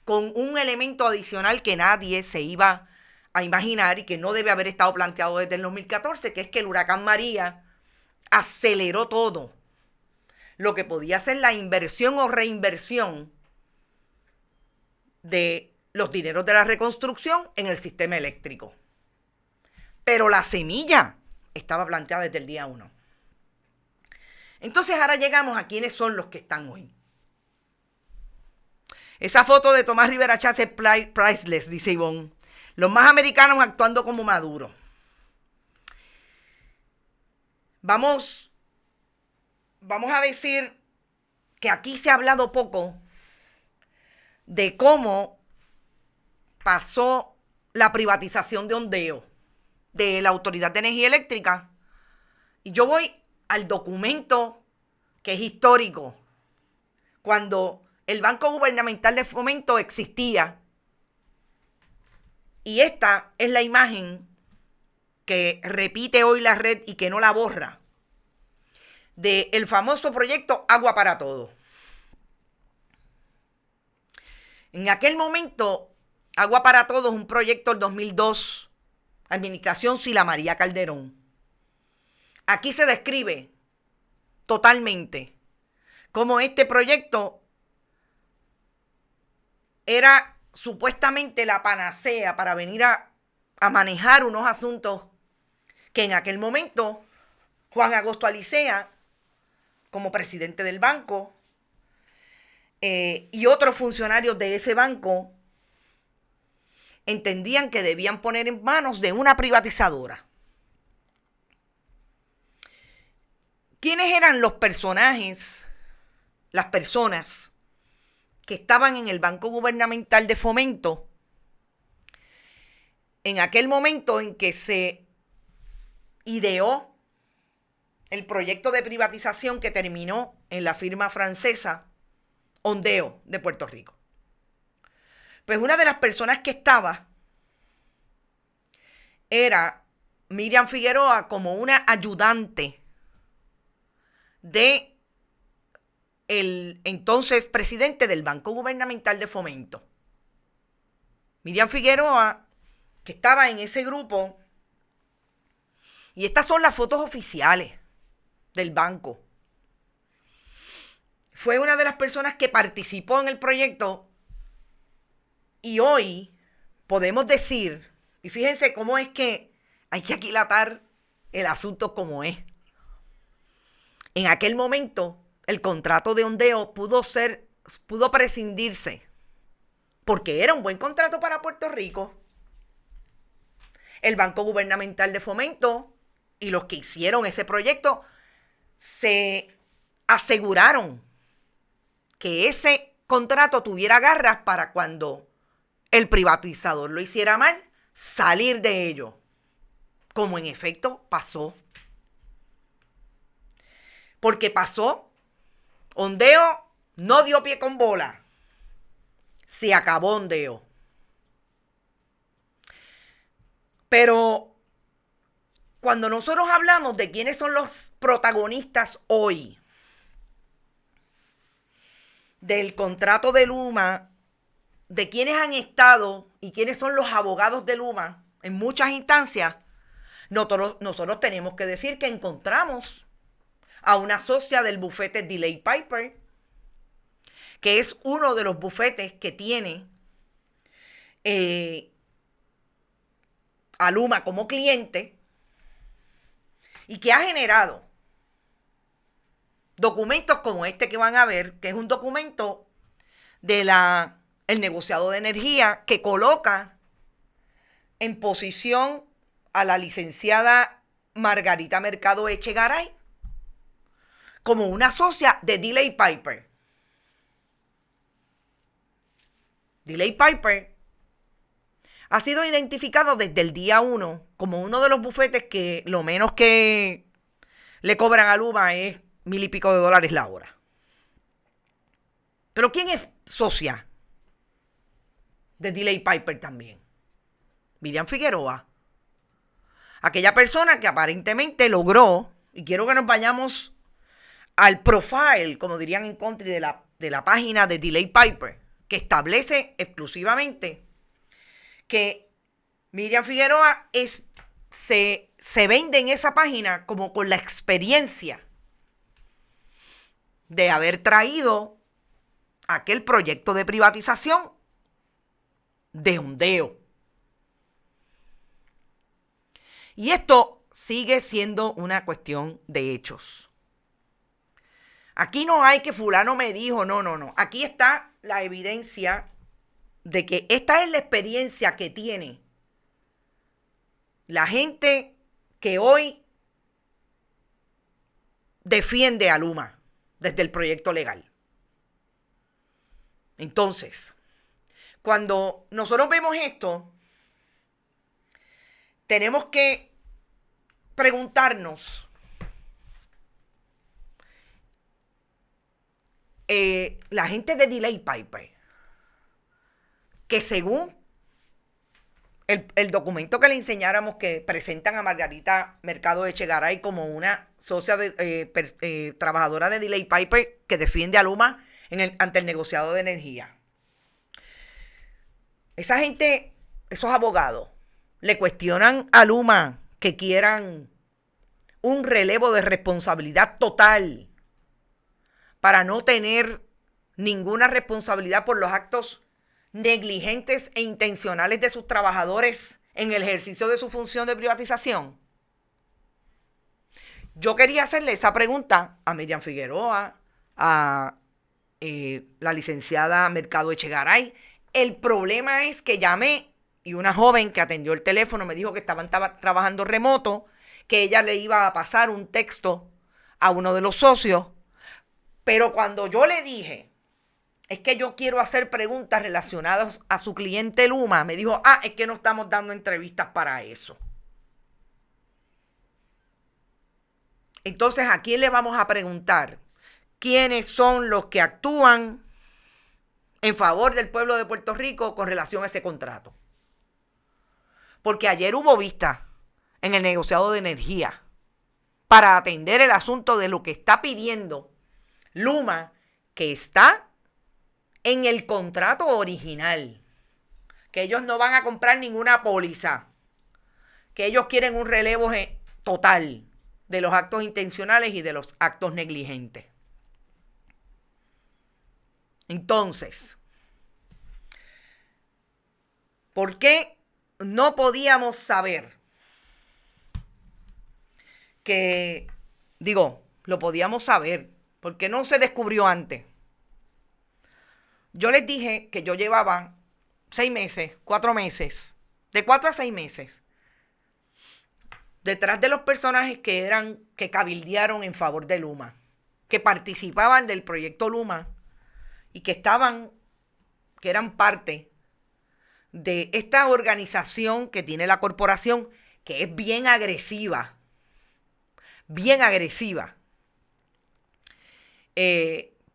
con un elemento adicional que nadie se iba a imaginar y que no debe haber estado planteado desde el 2014, que es que el huracán María aceleró todo lo que podía ser la inversión o reinversión de los dineros de la reconstrucción en el sistema eléctrico. Pero la semilla estaba planteada desde el día 1. Entonces ahora llegamos a quiénes son los que están hoy. Esa foto de Tomás Rivera Chats es priceless, dice Ivonne. Los más americanos actuando como Maduro. Vamos a decir que aquí se ha hablado poco de cómo pasó la privatización de Ondeo, de la Autoridad de Energía Eléctrica. Y yo voy al documento que es histórico, cuando el Banco Gubernamental de Fomento existía. Y esta es la imagen que repite hoy la red y que no la borra, del famoso proyecto Agua para Todos. En aquel momento, Agua para Todos, un proyecto del 2002, administración Sila María Calderón. Aquí se describe totalmente cómo este proyecto era supuestamente la panacea para venir a manejar unos asuntos que en aquel momento Juan Agosto Alicea, como presidente del banco, y otros funcionarios de ese banco entendían que debían poner en manos de una privatizadora. ¿Quiénes eran los personajes, las personas que estaban en el Banco Gubernamental de Fomento en aquel momento en que se ideó el proyecto de privatización que terminó en la firma francesa Ondeo de Puerto Rico? Pues una de las personas que estaba era Miriam Figueroa como una ayudante de el entonces presidente del Banco Gubernamental de Fomento. Miriam Figueroa, que estaba en ese grupo, y estas son las fotos oficiales del banco. Fue una de las personas que participó en el proyecto y hoy podemos decir Y fíjense cómo es que hay que aquilatar el asunto como es. En aquel momento, el contrato de ondeo pudo prescindirse, porque era un buen contrato para Puerto Rico. El Banco Gubernamental de Fomento y los que hicieron ese proyecto se aseguraron que ese contrato tuviera garras para cuando el privatizador lo hiciera mal, salir de ello, como en efecto pasó. Porque pasó, Ondeo no dio pie con bola, se acabó Ondeo. Pero cuando nosotros hablamos de quiénes son los protagonistas hoy del contrato de Luma, de quiénes han estado y quiénes son los abogados de Luma en muchas instancias, nosotros tenemos que decir que encontramos a una socia del bufete DeLay Piper, que es uno de los bufetes que tiene a Luma como cliente y que ha generado documentos como este que van a ver, que es un documento de el negociado de energía que coloca en posición a la licenciada Margarita Mercado Echegaray como una socia de DeLay Piper. DeLay Piper ha sido identificado desde el día 1 como uno de los bufetes que lo menos que le cobran a Luma es $1,000 y pico la hora. Pero ¿quién es socia de DeLay Piper también? Miriam Figueroa. Aquella persona que aparentemente logró, y quiero que nos vayamos al profile, como dirían en country, de la página de DeLay Piper, que establece exclusivamente que Miriam Figueroa se vende en esa página como con la experiencia de haber traído aquel proyecto de privatización de ondeo. Y esto sigue siendo una cuestión de hechos. Aquí no hay que fulano me dijo, no. Aquí está la evidencia de que esta es la experiencia que tiene la gente que hoy defiende a Luma desde el proyecto legal. Entonces, cuando nosotros vemos esto, tenemos que preguntarnos, la gente de DeLay Piper, que según el documento que le enseñáramos que presentan a Margarita Mercado Echegaray como una socia trabajadora de DeLay Piper que defiende a Luma ante el negociado de energía. Esa gente, esos abogados, le cuestionan a Luma que quieran un relevo de responsabilidad total para no tener ninguna responsabilidad por los actos negligentes e intencionales de sus trabajadores en el ejercicio de su función de privatización. Yo quería hacerle esa pregunta a Miriam Figueroa, a la licenciada Mercado Echegaray. El problema es que llamé y una joven que atendió el teléfono me dijo que estaban trabajando remoto, que ella le iba a pasar un texto a uno de los socios. Pero cuando yo le dije, es que yo quiero hacer preguntas relacionadas a su cliente Luma, me dijo, es que no estamos dando entrevistas para eso. Entonces, ¿a quién le vamos a preguntar? ¿Quiénes son los que actúan en favor del pueblo de Puerto Rico con relación a ese contrato? Porque ayer hubo vista en el negociado de energía para atender el asunto de lo que está pidiendo Luma, que está en el contrato original, que ellos no van a comprar ninguna póliza, que ellos quieren un relevo total de los actos intencionales y de los actos negligentes. Entonces, ¿por qué no podíamos saber que, lo podíamos saber, porque no se descubrió antes. Yo les dije que yo llevaba 6 meses, 4 meses, de 4 a 6 meses, detrás de los personajes que cabildearon en favor de Luma, que participaban del proyecto Luma y que eran parte de esta organización que tiene la corporación, que es bien agresiva,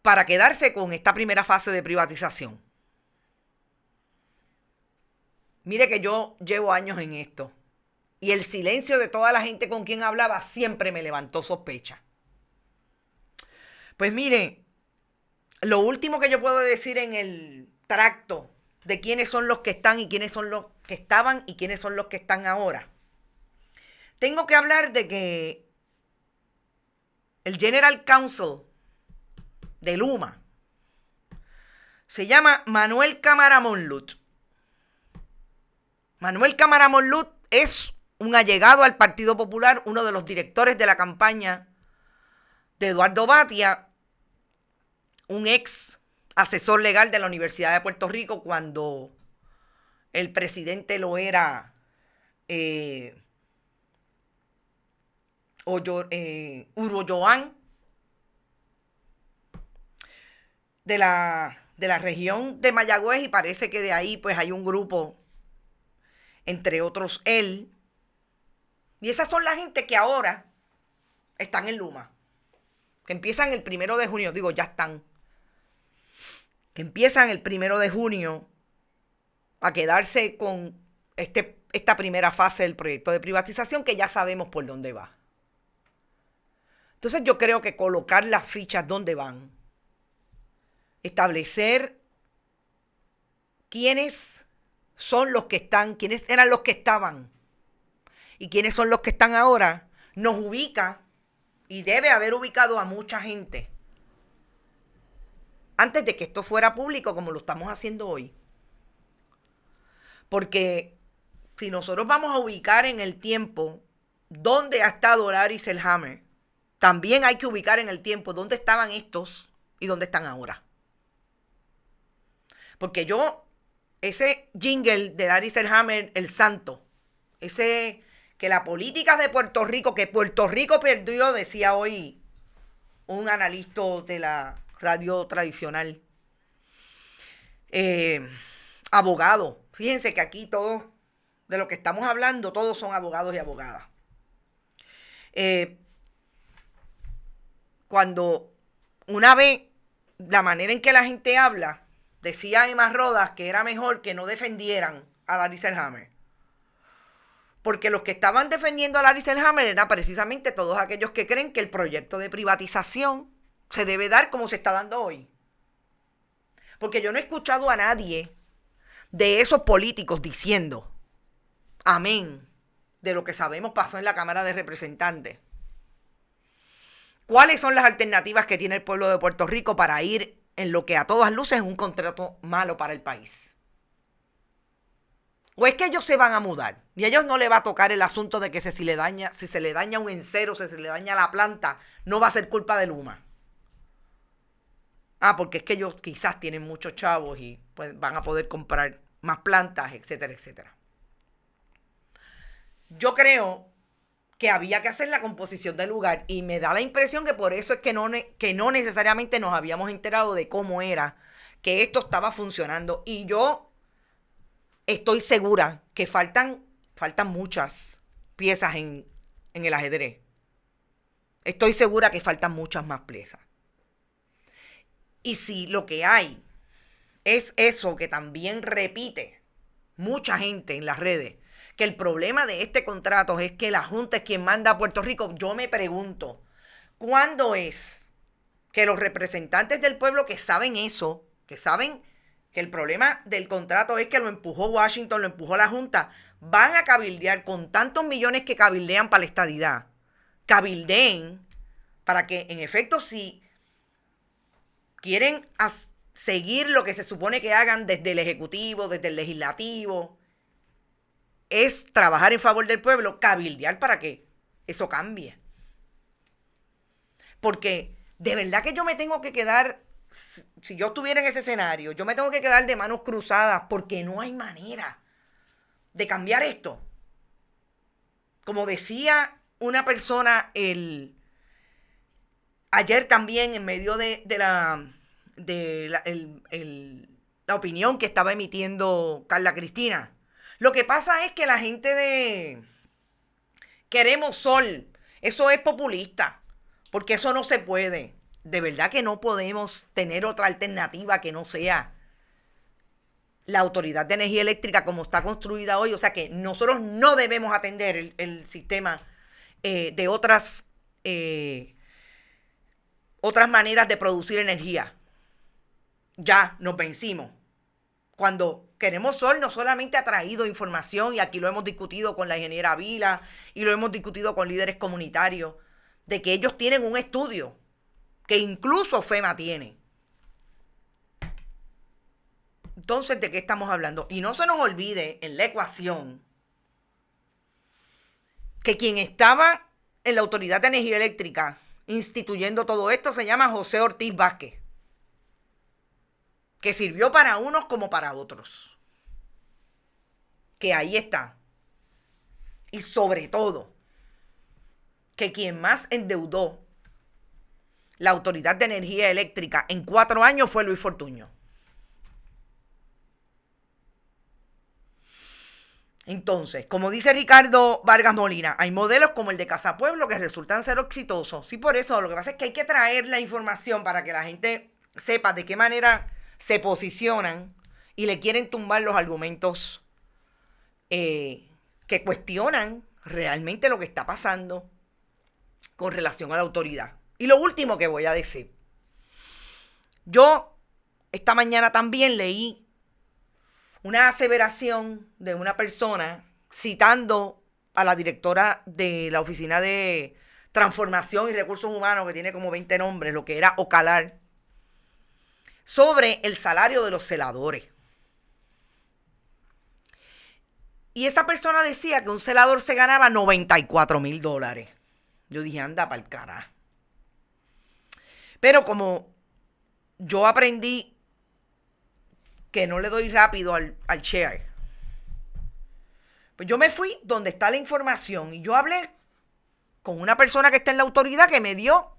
para quedarse con esta primera fase de privatización. Mire que yo llevo años en esto y el silencio de toda la gente con quien hablaba siempre me levantó sospecha. Pues mire, lo último que yo puedo decir en el tracto de quiénes son los que están y quiénes son los que estaban y quiénes son los que están ahora. Tengo que hablar de que el General Counsel de Luma se llama Manuel Cámara Monlut. Manuel Cámara Monlut es un allegado al Partido Popular, uno de los directores de la campaña de Eduardo Batia, un ex asesor legal de la Universidad de Puerto Rico cuando el presidente lo era Uroyoan, de la región de Mayagüez, y parece que de ahí pues hay un grupo, entre otros él, y esas son la gente que ahora están en Luma, que empiezan el 1 de junio, ya están, que empiezan el 1 de junio a quedarse con esta primera fase del proyecto de privatización que ya sabemos por dónde va. Entonces yo creo que colocar las fichas donde van, establecer quiénes son los que están, quiénes eran los que estaban y quiénes son los que están ahora, nos ubica y debe haber ubicado a mucha gente antes de que esto fuera público como lo estamos haciendo hoy. Porque si nosotros vamos a ubicar en el tiempo dónde ha estado Larry Selhammer, también hay que ubicar en el tiempo dónde estaban estos y dónde están ahora. Porque ese jingle de Larry Selhammer, el santo, ese que la política de Puerto Rico, que Puerto Rico perdió, decía hoy un analista de la radio tradicional, abogado. Fíjense que aquí todos, de lo que estamos hablando, todos son abogados y abogadas. Cuando una vez, la manera en que la gente habla, decía Emma Rodas que era mejor que no defendieran a Larry Selhammer. Porque los que estaban defendiendo a Larry Selhammer eran precisamente todos aquellos que creen que el proyecto de privatización se debe dar como se está dando hoy. Porque yo no he escuchado a nadie de esos políticos diciendo amén de lo que sabemos pasó en la Cámara de Representantes. ¿Cuáles son las alternativas que tiene el pueblo de Puerto Rico para ir en lo que a todas luces es un contrato malo para el país? ¿O es que ellos se van a mudar y a ellos no le va a tocar el asunto de que si se le daña un encero, si se le daña la planta, no va a ser culpa de Luma? Porque es que ellos quizás tienen muchos chavos y pues van a poder comprar más plantas, etcétera, etcétera. Yo creo que había que hacer la composición del lugar y me da la impresión que por eso es que no necesariamente nos habíamos enterado de cómo era que esto estaba funcionando. Y yo estoy segura que faltan muchas piezas en el ajedrez. Estoy segura que faltan muchas más piezas. Y si lo que hay es eso que también repite mucha gente en las redes, que el problema de este contrato es que la Junta es quien manda a Puerto Rico, yo me pregunto, ¿cuándo es que los representantes del pueblo que saben eso, que saben que el problema del contrato es que lo empujó Washington, lo empujó la Junta, van a cabildear con tantos millones que cabildean para la estadidad? Cabildeen para que, en efecto, si quieren seguir lo que se supone que hagan desde el Ejecutivo, desde el Legislativo, es trabajar en favor del pueblo, cabildear para que eso cambie. Porque de verdad que yo me tengo que quedar, si yo estuviera en ese escenario, yo me tengo que quedar de manos cruzadas porque no hay manera de cambiar esto. Como decía una persona ayer también en medio de la opinión que estaba emitiendo Carla Cristina. Lo que pasa es que la gente de Queremos Sol, eso es populista, porque eso no se puede. De verdad que no podemos tener otra alternativa que no sea la Autoridad de Energía Eléctrica como está construida hoy. O sea que nosotros no debemos atender el sistema de otras maneras de producir energía. Ya nos vencimos. Cuando Queremos Sol no solamente ha traído información, y aquí lo hemos discutido con la ingeniera Vila y lo hemos discutido con líderes comunitarios, de que ellos tienen un estudio que incluso FEMA tiene. Entonces, ¿de qué estamos hablando? Y no se nos olvide en la ecuación que quien estaba en la Autoridad de Energía Eléctrica instituyendo todo esto se llama José Ortiz Vázquez, que sirvió para unos como para otros. Que ahí está. Y sobre todo, que quien más endeudó la Autoridad de Energía Eléctrica en 4 años fue Luis Fortuño. Entonces, como dice Ricardo Vargas Molina, hay modelos como el de Casa Pueblo que resultan ser exitosos. Sí, por eso lo que pasa es que hay que traer la información para que la gente sepa de qué manera se posicionan y le quieren tumbar los argumentos que cuestionan realmente lo que está pasando con relación a la autoridad. Y lo último que voy a decir. Yo esta mañana también leí una aseveración de una persona citando a la directora de la Oficina de Transformación y Recursos Humanos, que tiene como 20 nombres, lo que era Ocalar, sobre el salario de los celadores. Y esa persona decía que un celador se ganaba $94,000. Yo dije, anda pa'l carajo. Pero como yo aprendí que no le doy rápido al share, pues yo me fui donde está la información y yo hablé con una persona que está en la autoridad que me dio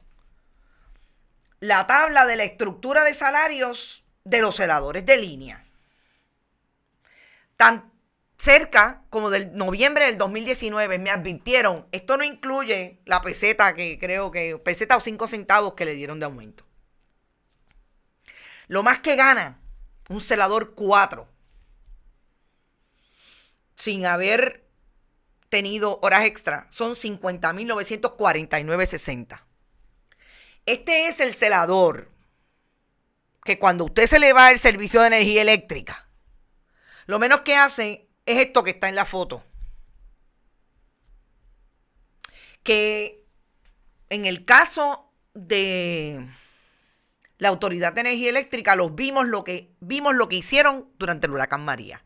la tabla de la estructura de salarios de los celadores de línea. Tan cerca como del noviembre del 2019 me advirtieron, esto no incluye la peseta, que creo que peseta o 5 centavos que le dieron de aumento. Lo más que gana un celador 4 sin haber tenido horas extra son $50,949.60. Este es el celador que cuando usted se le va el servicio de energía eléctrica, lo menos que hace es esto que está en la foto. Que en el caso de la Autoridad de Energía Eléctrica vimos lo que hicieron durante el huracán María.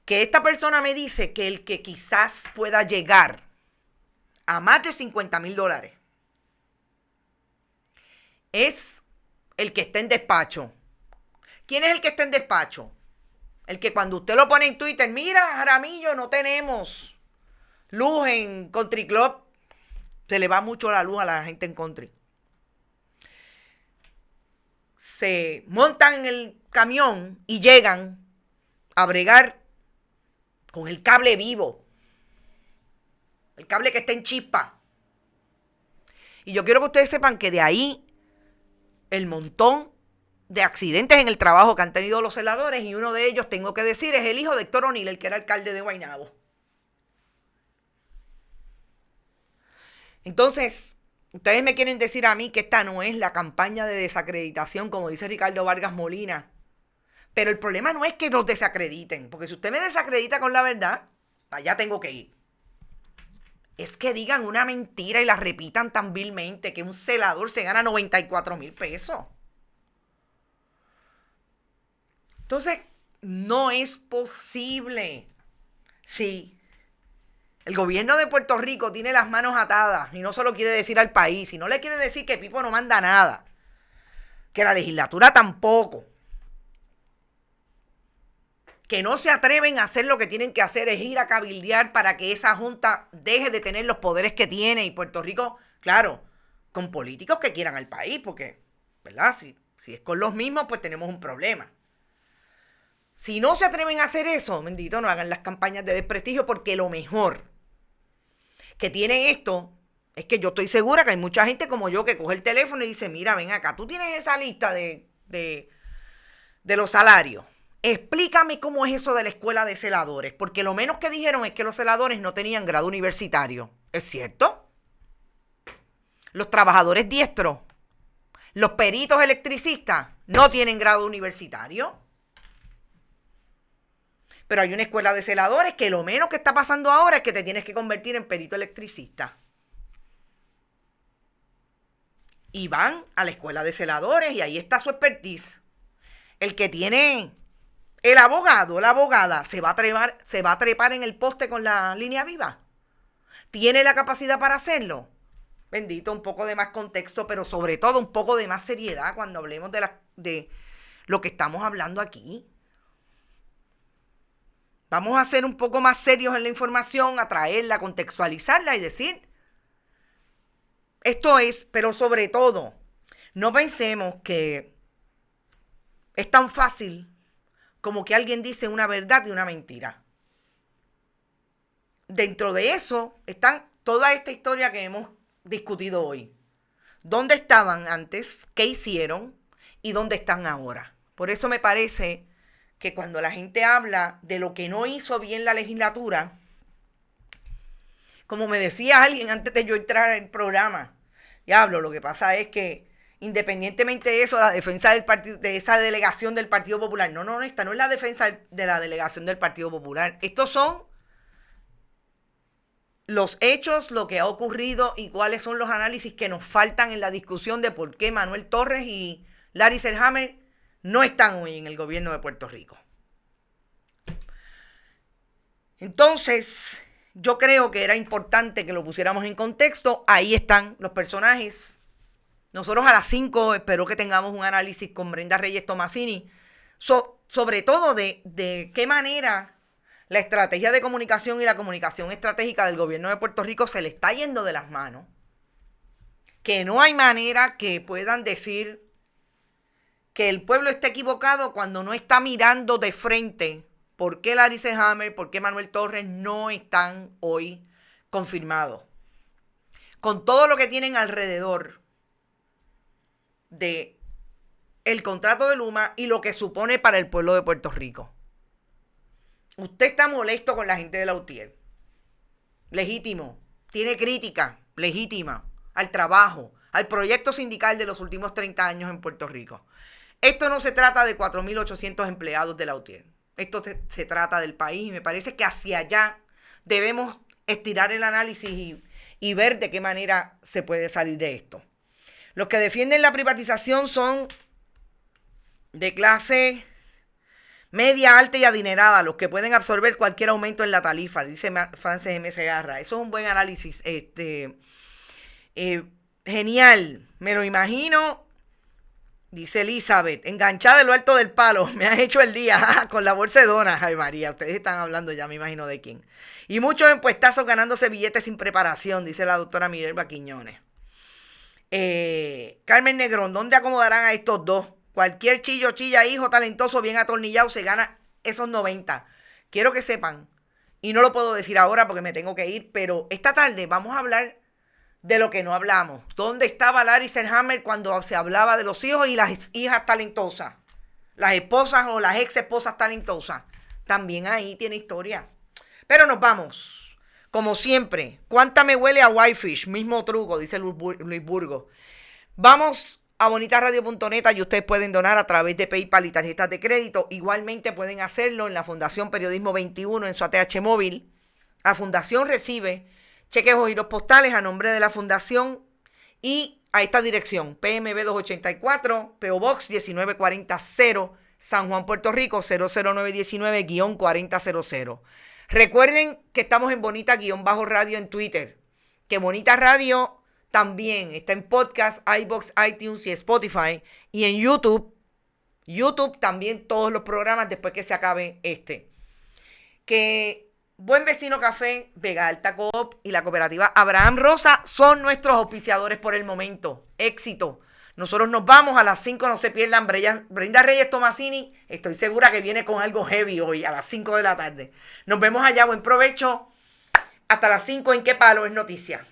Que esta persona me dice que el que quizás pueda llegar a más de $50,000 es el que está en despacho. ¿Quién es el que está en despacho? El que cuando usted lo pone en Twitter, mira, Jaramillo, no tenemos luz en Country Club. Se le va mucho la luz a la gente en Country. Se montan en el camión y llegan a bregar con el cable vivo. El cable que está en chispa. Y yo quiero que ustedes sepan que de ahí el montón de accidentes en el trabajo que han tenido los celadores, y uno de ellos, tengo que decir, es el hijo de Héctor O'Neill, el que era alcalde de Guaynabo. Entonces, ustedes me quieren decir a mí que esta no es la campaña de desacreditación, como dice Ricardo Vargas Molina. Pero el problema no es que los desacrediten, porque si usted me desacredita con la verdad, allá tengo que ir. Es que digan una mentira y la repitan tan vilmente que un celador se gana $94,000. Entonces, No es posible. Sí. El gobierno de Puerto Rico tiene las manos atadas y no se lo quiere decir al país. Y no le quiere decir que Pipo no manda nada. Que la legislatura tampoco. Que no se atreven a hacer lo que tienen que hacer, es ir a cabildear para que esa junta deje de tener los poderes que tiene. Y Puerto Rico, claro, con políticos que quieran al país, porque, ¿verdad? Si es con los mismos, pues tenemos un problema. Si no se atreven a hacer eso, bendito, no hagan las campañas de desprestigio, porque lo mejor que tiene esto es que yo estoy segura que hay mucha gente como yo que coge el teléfono y dice, mira, ven acá, tú tienes esa lista de los salarios. Explícame cómo es eso de la escuela de celadores, porque lo menos que dijeron es que los celadores no tenían grado universitario. ¿Es cierto? Los trabajadores diestros, los peritos electricistas no tienen grado universitario. Pero hay una escuela de celadores que lo menos que está pasando ahora es que te tienes que convertir en perito electricista. Y van a la escuela de celadores y ahí está su expertise. El que tiene el abogado, la abogada, se va a trepar en el poste con la línea viva. ¿Tiene la capacidad para hacerlo? Bendito, un poco de más contexto, pero sobre todo un poco de más seriedad cuando hablemos de lo que estamos hablando aquí. Vamos a ser un poco más serios en la información, a traerla, contextualizarla y decir, esto es, pero sobre todo, no pensemos que es tan fácil como que alguien dice una verdad y una mentira. Dentro de eso está toda esta historia que hemos discutido hoy. ¿Dónde estaban antes? ¿Qué hicieron? ¿Y dónde están ahora? Por eso me parece que cuando la gente habla de lo que no hizo bien la legislatura, como me decía alguien antes de yo entrar al programa, diablo, lo que pasa es que independientemente de eso, la defensa del partido, de esa delegación del Partido Popular, no, esta no es la defensa de la delegación del Partido Popular. Estos son los hechos, lo que ha ocurrido y cuáles son los análisis que nos faltan en la discusión de por qué Manuel Torres y Larry Selhammer no están hoy en el gobierno de Puerto Rico. Entonces, yo creo que era importante que lo pusiéramos en contexto. Ahí están los personajes. Nosotros a las 5 espero que tengamos un análisis con Brenda Reyes Tomasini sobre todo de qué manera la estrategia de comunicación y la comunicación estratégica del gobierno de Puerto Rico se le está yendo de las manos. Que no hay manera que puedan decir que el pueblo está equivocado cuando no está mirando de frente por qué Larry Selhammer, por qué Manuel Torres no están hoy confirmados. Con todo lo que tienen alrededor de el contrato de Luma y lo que supone para el pueblo de Puerto Rico. Usted está molesto con la gente de la UTIER. Legítimo. Tiene crítica legítima al trabajo, al proyecto sindical de los últimos 30 años en Puerto Rico. Esto no se trata de 4.800 empleados de la UTIER. Esto se trata del país y me parece que hacia allá debemos estirar el análisis y ver de qué manera se puede salir de esto. Los que defienden la privatización son de clase media, alta y adinerada, los que pueden absorber cualquier aumento en la tarifa, dice Frances M. Segarra. Eso es un buen análisis. Genial, me lo imagino, dice Elizabeth, enganchada de lo alto del palo, me has hecho el día con la bolsa de donas. Ay María, ustedes están hablando ya, me imagino de quién. Y muchos enpuestazos ganándose billetes sin preparación, dice la doctora Minerva Quiñones. Carmen Negrón, ¿dónde acomodarán a estos dos? Cualquier chilla, hijo talentoso, bien atornillado, se gana esos 90. Quiero que sepan, y no lo puedo decir ahora porque me tengo que ir, pero esta tarde vamos a hablar de lo que no hablamos. ¿Dónde estaba Larry Selhammer cuando se hablaba de los hijos y las hijas talentosas? Las esposas o las ex esposas talentosas. También ahí tiene historia. Pero nos vamos. Como siempre, ¿cuánta me huele a Whitefish? Mismo truco, dice Luis Burgos. Vamos a bonitasradio.net y ustedes pueden donar a través de PayPal y tarjetas de crédito. Igualmente pueden hacerlo en la Fundación Periodismo 21 en su ATH móvil. La Fundación recibe cheques o giros postales a nombre de la Fundación y a esta dirección, PMB 284, PO Box 19400, San Juan, Puerto Rico, 00919-4000. Recuerden que estamos en Bonita-Radio en Twitter, que Bonita Radio también está en podcast, iVoox, iTunes y Spotify, y en YouTube también todos los programas después que se acabe este. Que Buen Vecino Café, Vega Alta Coop y la cooperativa Abraham Rosa son nuestros auspiciadores por el momento. Éxito. Nosotros nos vamos a las 5, no se pierdan. Brenda Reyes Tomasini, estoy segura que viene con algo heavy hoy a las 5 de la tarde. Nos vemos allá, buen provecho. Hasta las 5 en Qué Palo es Noticia.